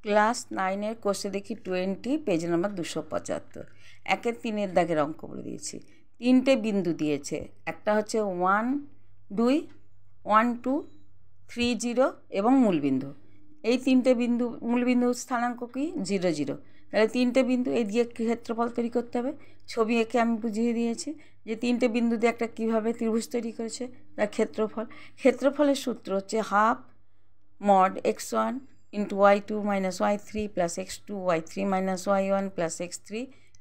Class 9 কোষে দেখি 20 page number 275 একের 3 দাগের অঙ্ক বলে দিয়েছি। তিনটে বিন্দু দিয়েছে, একটা হচ্ছে 1 2 1 2 3 0 এবং মূলবিন্দু। এই তিনটে বিন্দু মূলবিন্দু স্থানাঙ্ক কি 0 0। তাহলে তিনটে বিন্দু এই দিয়ে ক্ষেত্রফল তৈরি করতে হবে। ছবি এঁকে আমি বুঝিয়ে দিয়েছি যে তিনটে বিন্দু দিয়ে একটা কীভাবে ত্রিভুজ তৈরি করেছে তার ক্ষেত্রফল। ক্ষেত্রফলের সূত্র হচ্ছে half mod x1 into y2 minus y3 plus x2 y3 minus y1 plus x3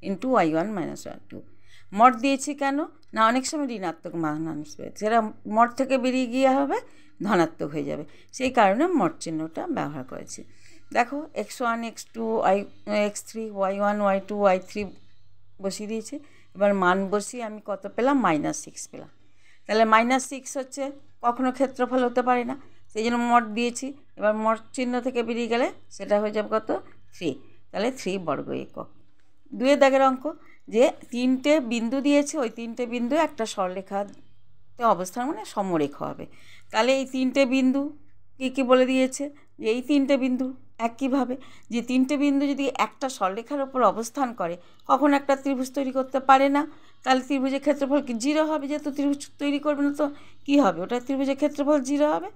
into y1 minus y2। Mod দিয়েছি কেন না, অনেক সময় ঋণাত্মক মান আসবে, সেটা মড থেকে বেরিয়ে গিয়ে হবে ধনাত্মক হয়ে যাবে, সেই কারণে মড চিহ্নটা ব্যবহার করেছি। দেখো x1 x2 x3 y1 y2 y3 বসিয়ে দিয়েছি। এবার মান বসিয়ে আমি কত পেলাম, -6 পেলাম। তাহলে -6 হচ্ছে কখনো ক্ষেত্রফল হতে পারে না, সেই জন্য মড দিয়েছি। এবার মড চিহ্ন থেকে বেরিয়ে গেলে সেটা হয়ে যাবে কত 3। তাহলে 3 বর্গ একক। 2 দাগের অঙ্ক যে তিনটে বিন্দু দিয়েছে, ওই তিনটে বিন্দু একটা সরলরেখাতে অবস্থান মানে সমরেখা হবে। তাহলে এই তিনটে বিন্দু কী বলে দিয়েছে যে এই তিনটে বিন্দু একইভাবে যে তিনটে বিন্দু যদি একটা সরলরেখার ওপর অবস্থান করে কখন একটা ত্রিভুজ তৈরি করতে পারে না। তাহলে ত্রিভুজের ক্ষেত্রফল কি 0 হবে, যেহেতু ত্রিভুজ তৈরি করবে না তো কী হবে, ওটা ত্রিভুজের ক্ষেত্রফল 0 হবে।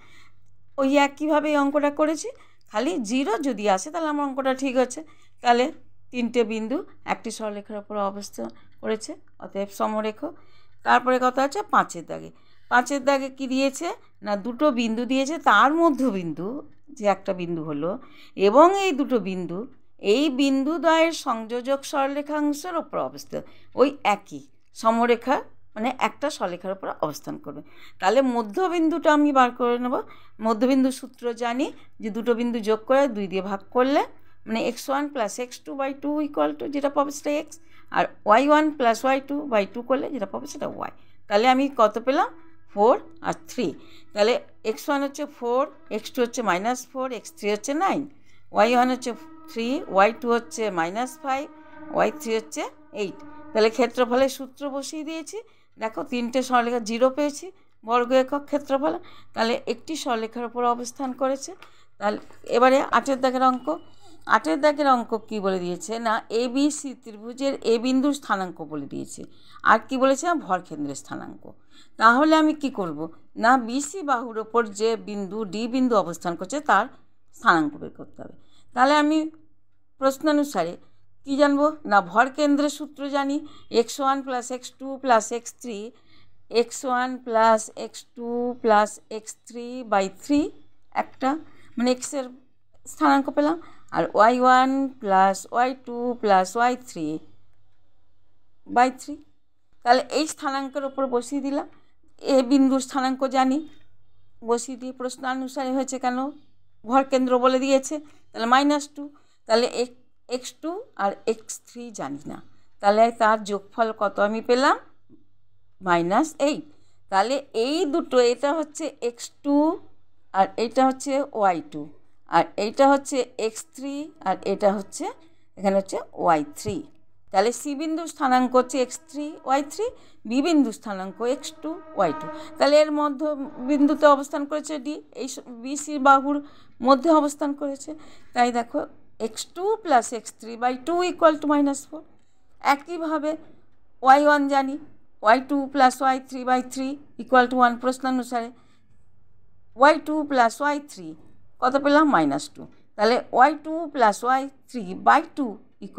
ওই একইভাবে এই অঙ্কটা করেছি, খালি 0 যদি আসে তাহলে আমার অঙ্কটা ঠিক আছে। তাহলে তিনটে বিন্দু একটি সরলরেখার ওপর অবস্থান করেছে, অতএব সমরেখ। তারপরে কথা হচ্ছে 5 দাগে। 5 দাগে কী দিয়েছে না, দুটো বিন্দু দিয়েছে, তার মধ্যবিন্দু যে একটা বিন্দু হলো এবং এই দুটো বিন্দু এই বিন্দুদ্বয়ের সংযোজক সরলরেখাংশের ওপর অবস্থিত, ওই একই সমরেখা মানে একটা সরলরেখার উপর অবস্থান করবে। তাহলে মধ্যবিন্দুটা আমি বার করে নেব। মধ্যবিন্দু সূত্র জানি যে দুটো বিন্দু যোগ করে 2 দিয়ে ভাগ করলে মানে x1 + x2/2 = যেটা পাবে সেটা x, আর y1 + y2/2 করলে যেটা পাবে সেটা y। তাহলে আমি কত পেলাম 4 আর 3। তাহলে x1 হচ্ছে 4, x2 হচ্ছে -4, x3 হচ্ছে 9, y1 হচ্ছে 3, y2 হচ্ছে -5, y3 হচ্ছে 8। তাহলে ক্ষেত্রফলের সূত্র বসিয়ে দিয়েছি। দেখো তিনটে সরলরেখা 0 পেয়েছি বর্গ একক ক্ষেত্রফল। তাহলে একটি সরলরেখার উপর অবস্থান করেছে। তাহলে এবারে 8 দাগের অঙ্ক। 8 দাগের অঙ্ক কী বলে দিয়েছে না, ABC ত্রিভুজের এ বিন্দুর স্থানাঙ্ক বলে দিয়েছে, আর কি বলেছে ভরকেন্দ্রের স্থানাঙ্ক। তাহলে আমি কি করব না, BC বাহুর ওপর যে বিন্দু D বিন্দু অবস্থান করছে তার স্থানাঙ্ক বের করতে হবে। তাহলে আমি প্রশ্নানুসারে কি জানবো না, ভরকেন্দ্রের সূত্র জানি x1 + x2 + x3, x1 + x2 + x3/3 একটা মানে x-এর স্থানাঙ্ক পেলাম, আর y1 + y2 + y3/3। তাহলে এই স্থানাঙ্কের ওপর বসিয়ে দিলাম। এ বিন্দুর স্থানাঙ্ক জানি, বসিয়ে দিয়ে প্রশ্নানুসারে হয়েছে কেন ভরকেন্দ্র বলে দিয়েছে, তাহলে -2। তাহলে x2 আর x3 জানি না, তাহলে তার যোগফল কত আমি পেলাম -8। তাহলে এই দুটো, এটা হচ্ছে x2 আর এটা হচ্ছে y2, আর এইটা হচ্ছে x3 আর এটা হচ্ছে এখানে হচ্ছে y3। তাহলে সি বিন্দুর স্থানাঙ্ক হচ্ছে x3 y3, বি বিন্দুর স্থানাঙ্ক x2 y2। তাহলে এর মধ্য বিন্দুতে অবস্থান করেছে ডি, এই BC বাহুর মধ্যে অবস্থান করেছে। তাই দেখো x2 + x3/2 = -4। একইভাবে y1 জানি, y2 + y3/3 = 1। প্রশ্নানুসারে y2 + y3 কত পেলাম -2। তাহলে y2 + y3/2 =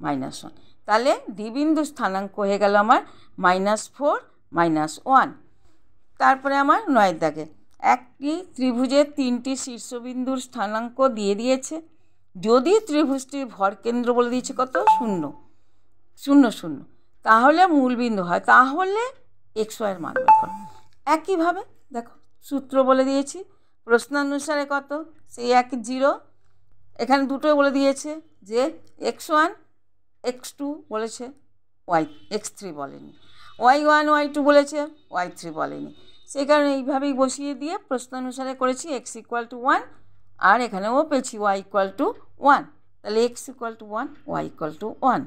-1। তাহলে ডি বিন্দু স্থানাঙ্ক হয়ে গেল আমার -4 -1। তারপরে আমার 9 দাগে একটি ত্রিভুজের 3টি শীর্ষবিন্দুর স্থানাঙ্ক দিয়ে দিয়েছে। যদি ত্রিভুজটির ভরকেন্দ্র বলে দিয়েছে কত 0 0 0, তাহলে মূলবিন্দু হয়, তাহলে xy এর মান বের করো। একইভাবে দেখো সূত্র বলে দিয়েছি, প্রশ্নানুসারে কত সেই 0। এখানে দুটো বলে দিয়েছে যে x1 x2 বলেছে, x3 বলেনি, y1 y2 বলেছে, y3 বলেনি। সেই কারণে এইভাবেই বসিয়ে দিয়ে প্রশ্নানুসারে করেছি x = 1, আর এখানেও পেয়েছি y = 1। তাহলে x = 1 y = 1।